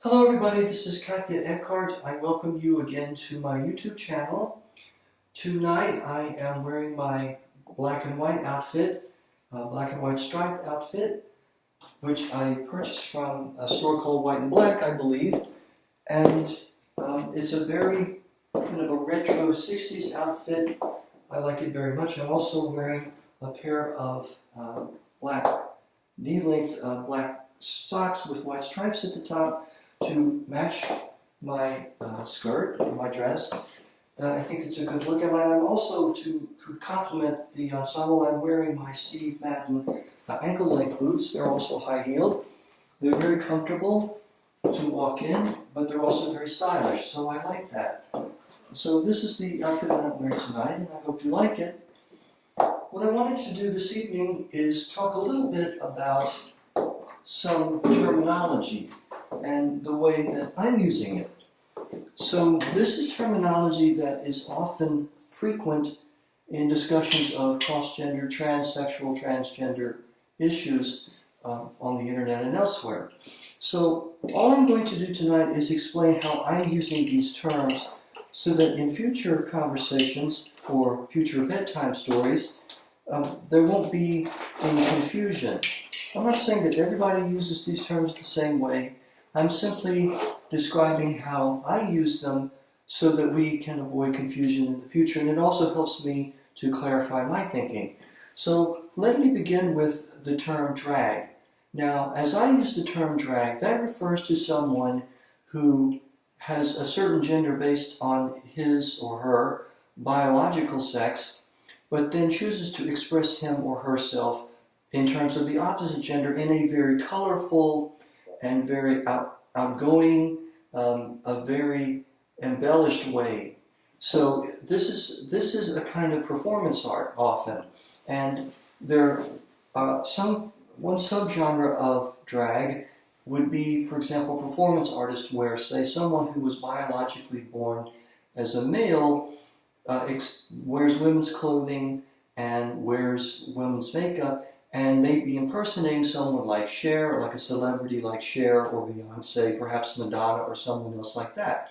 Hello everybody, this is Katya Eckhart. I welcome you again to my YouTube channel. Tonight I am wearing my black and white outfit, black and white striped outfit, which I purchased from a store called White and Black, I believe. And it's a very kind of a retro 60s outfit. I like it very much. I'm also wearing a pair of black knee-length black socks with white stripes at the top to match my skirt or my dress. I think it's a good look, and I'm also to complement the ensemble. I'm wearing my Steve Madden ankle-length boots. They're also high-heeled. They're very comfortable to walk in, but they're also very stylish, so I like that. So this is the outfit that I'm wearing tonight, and I hope you like it. What I wanted to do this evening is talk a little bit about some terminology and the way that I'm using it. So this is terminology that is often frequent in discussions of cross-gender, transsexual, transgender issues on the internet and elsewhere. So all I'm going to do tonight is explain how I'm using these terms so that in future conversations or future bedtime stories, there won't be any confusion. I'm not saying that everybody uses these terms the same way. I'm simply describing how I use them so that we can avoid confusion in the future, and it also helps me to clarify my thinking. So let me begin with the term drag. Now, as I use the term drag, that refers to someone who has a certain gender based on his or her biological sex, but then chooses to express him or herself in terms of the opposite gender in a very colorful and very outgoing, a very embellished way. So this is a kind of performance art often, and there one subgenre of drag would be, for example, performance artist, where say someone who was biologically born as a male wears women's clothing and wears women's makeup, and maybe impersonating someone like Cher, or like a celebrity like Cher or Beyonce, perhaps Madonna or someone else like that.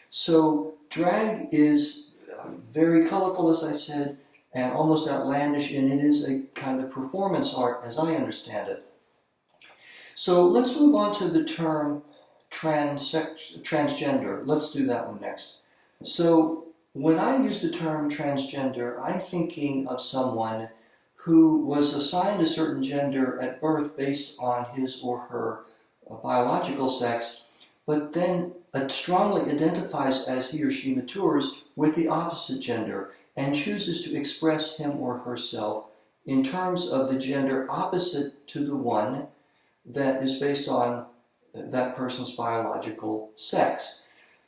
So drag is very colorful, as I said, and almost outlandish, and it is a kind of performance art as I understand it. So let's move on to the term transgender. Let's do that one next. So when I use the term transgender, I'm thinking of someone who was assigned a certain gender at birth based on his or her biological sex, but then strongly identifies as he or she matures with the opposite gender and chooses to express him or herself in terms of the gender opposite to the one that is based on that person's biological sex.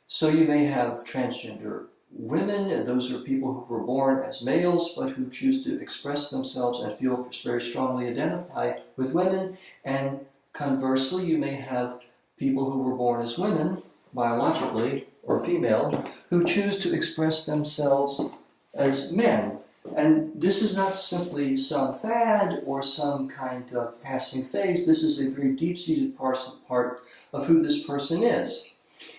So you may have transgender women, and those are people who were born as males but who choose to express themselves and feel very strongly identified with women. And conversely, you may have people who were born as women, biologically, or female, who choose to express themselves as men. And this is not simply some fad or some kind of passing phase. This is a very deep-seated part of who this person is.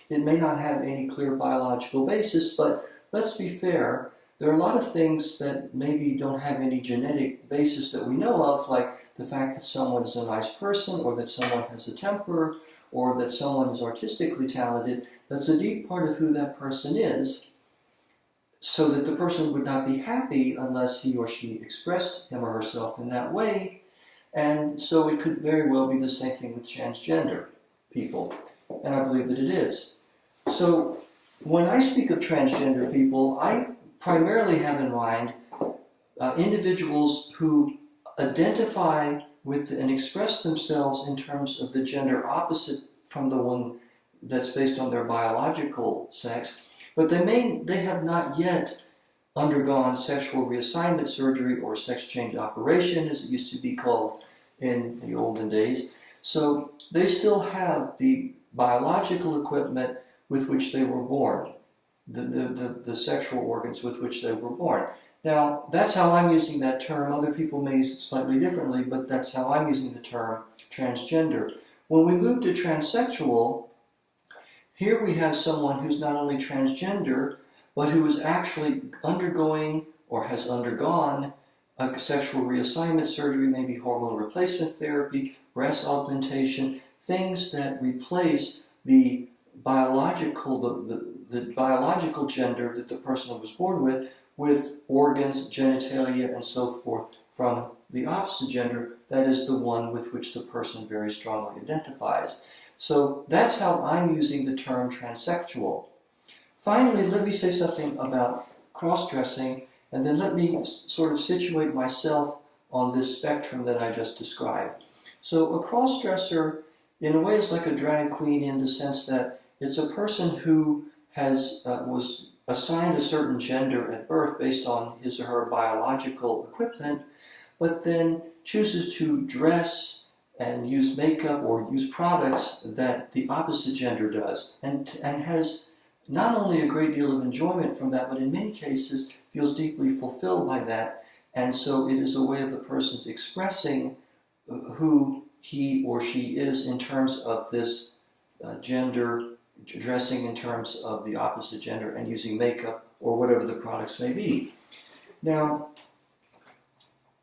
It may not have any clear biological basis, but let's be fair, there are a lot of things that maybe don't have any genetic basis that we know of, like the fact that someone is a nice person, or that someone has a temper, or that someone is artistically talented. That's a deep part of who that person is, so that the person would not be happy unless he or she expressed him or herself in that way. And so it could very well be the same thing with transgender people, and I believe that it is. So when I speak of transgender people, I primarily have in mind individuals who identify with and express themselves in terms of the gender opposite from the one that's based on their biological sex, but they have not yet undergone sexual reassignment surgery or sex change operation, as it used to be called in the olden days. So they still have the biological equipment with which they were born, the sexual organs with which they were born. Now, that's how I'm using that term. Other people may use it slightly differently, but that's how I'm using the term transgender. When we move to transsexual, Here we have someone who's not only transgender, but who is actually undergoing or has undergone a sexual reassignment surgery, maybe hormone replacement therapy, breast augmentation, things that replace the biological gender that the person was born with organs, genitalia, and so forth from the opposite gender, that is the one with which the person very strongly identifies. So that's how I'm using the term transsexual. Finally, let me say something about cross-dressing, and then let me sort of situate myself on this spectrum that I just described. So a cross-dresser, in a way, is like a drag queen in the sense that it's a person who was assigned a certain gender at birth based on his or her biological equivalent, but then chooses to dress and use makeup or use products that the opposite gender does, and has not only a great deal of enjoyment from that, but in many cases feels deeply fulfilled by that. And so it is a way of the person's expressing who he or she is in terms of this gender, dressing in terms of the opposite gender and using makeup or whatever the products may be. Now,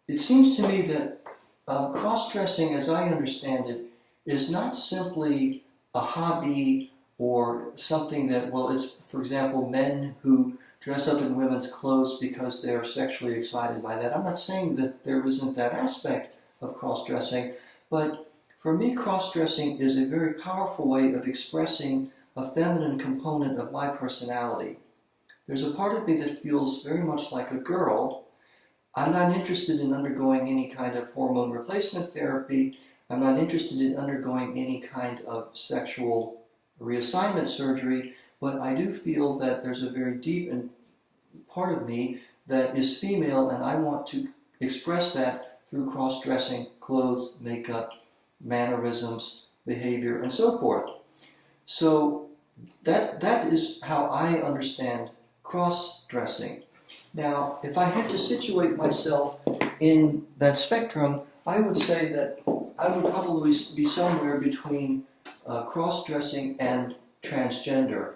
it seems to me that cross-dressing, as I understand it, is not simply a hobby or something that, well, it's, for example, men who dress up in women's clothes because they're sexually excited by that. I'm not saying that there isn't that aspect of cross-dressing, but for me, cross-dressing is a very powerful way of expressing a feminine component of my personality. There's a part of me that feels very much like a girl. I'm not interested in undergoing any kind of hormone replacement therapy. I'm not interested in undergoing any kind of sexual reassignment surgery, but I do feel that there's a very deep part of me that is female, and I want to express that through cross-dressing, clothes, makeup, mannerisms, behavior, and so forth. So that is how I understand cross-dressing. Now, if I had to situate myself in that spectrum, I would say that I would probably be somewhere between cross-dressing and transgender.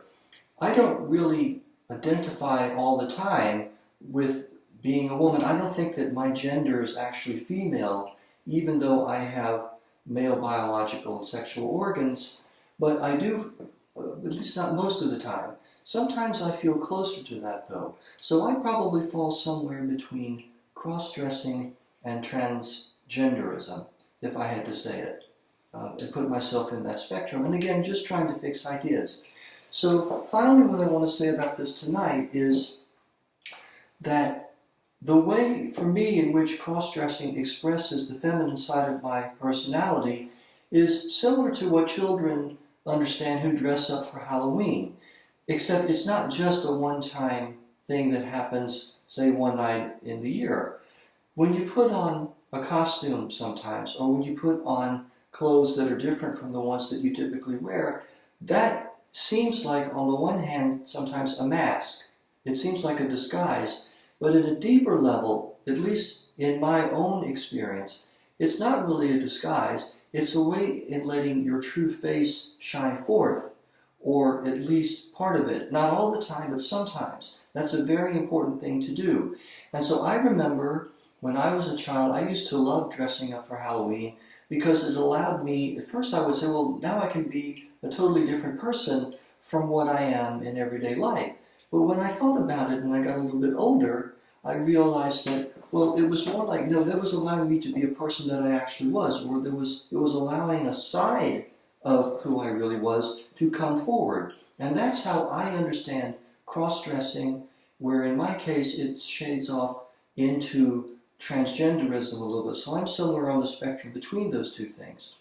I don't really identify all the time with being a woman. I don't think that my gender is actually female, even though I have male biological and sexual organs, but I do, at least not most of the time. Sometimes I feel closer to that, though. So I probably fall somewhere between cross-dressing and transgenderism, if I had to say it, and put myself in that spectrum. And again, just trying to fix ideas. So finally, what I want to say about this tonight is that the way, for me, in which cross-dressing expresses the feminine side of my personality is similar to what children understand who dress up for Halloween. Except it's not just a one-time thing that happens, say, one night in the year. When you put on a costume sometimes, or when you put on clothes that are different from the ones that you typically wear, that seems like, on the one hand, sometimes a mask. It seems like a disguise. But at a deeper level, at least in my own experience, it's not really a disguise. It's a way in letting your true face shine forth, or at least part of it. Not all the time, but sometimes. That's a very important thing to do. And so I remember when I was a child, I used to love dressing up for Halloween because it allowed me, at first I would say, well, now I can be a totally different person from what I am in everyday life. But when I thought about it and I got a little bit older, I realized that, well, it was more like, no, that was allowing me to be a person that I actually was, or it was allowing a side of who I really was to come forward. And that's how I understand cross-dressing, where in my case it shades off into transgenderism a little bit. So I'm somewhere on the spectrum between those two things.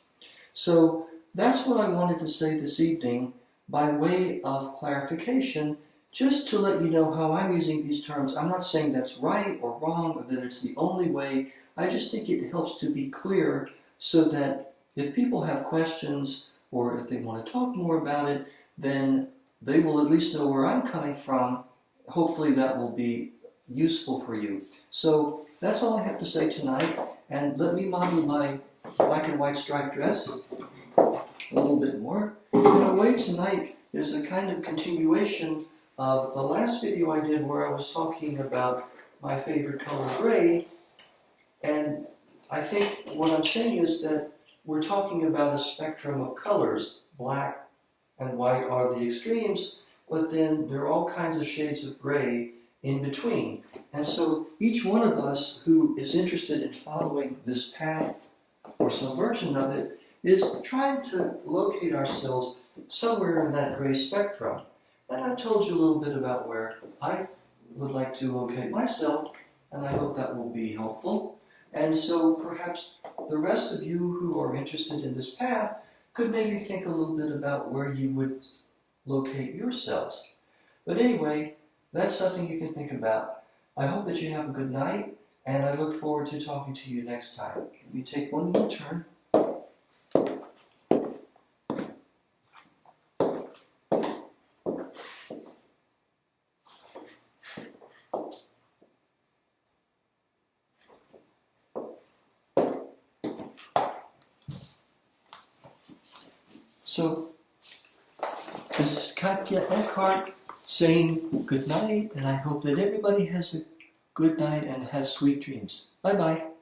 So that's what I wanted to say this evening by way of clarification, just to let you know how I'm using these terms. I'm not saying that's right or wrong or that it's the only way. I just think it helps to be clear so that if people have questions or if they want to talk more about it, then they will at least know where I'm coming from. Hopefully that will be useful for you. So that's all I have to say tonight. And let me model my black and white striped dress. a little bit more. In a way, tonight is a kind of continuation of the last video I did where I was talking about my favorite color, gray. And I think what I'm saying is that we're talking about a spectrum of colors. Black and white are the extremes, but then there are all kinds of shades of gray in between. And so each one of us who is interested in following this path or some version of it is trying to locate ourselves somewhere in that gray spectrum. And I've told you a little bit about where I would like to locate myself, and I hope that will be helpful. And so perhaps the rest of you who are interested in this path could maybe think a little bit about where you would locate yourselves. But anyway, that's something you can think about. I hope that you have a good night, and I look forward to talking to you next time. Let me take one more turn. So, this is Katja Eckhart saying good night, and I hope that everybody has a good night and has sweet dreams. Bye-bye.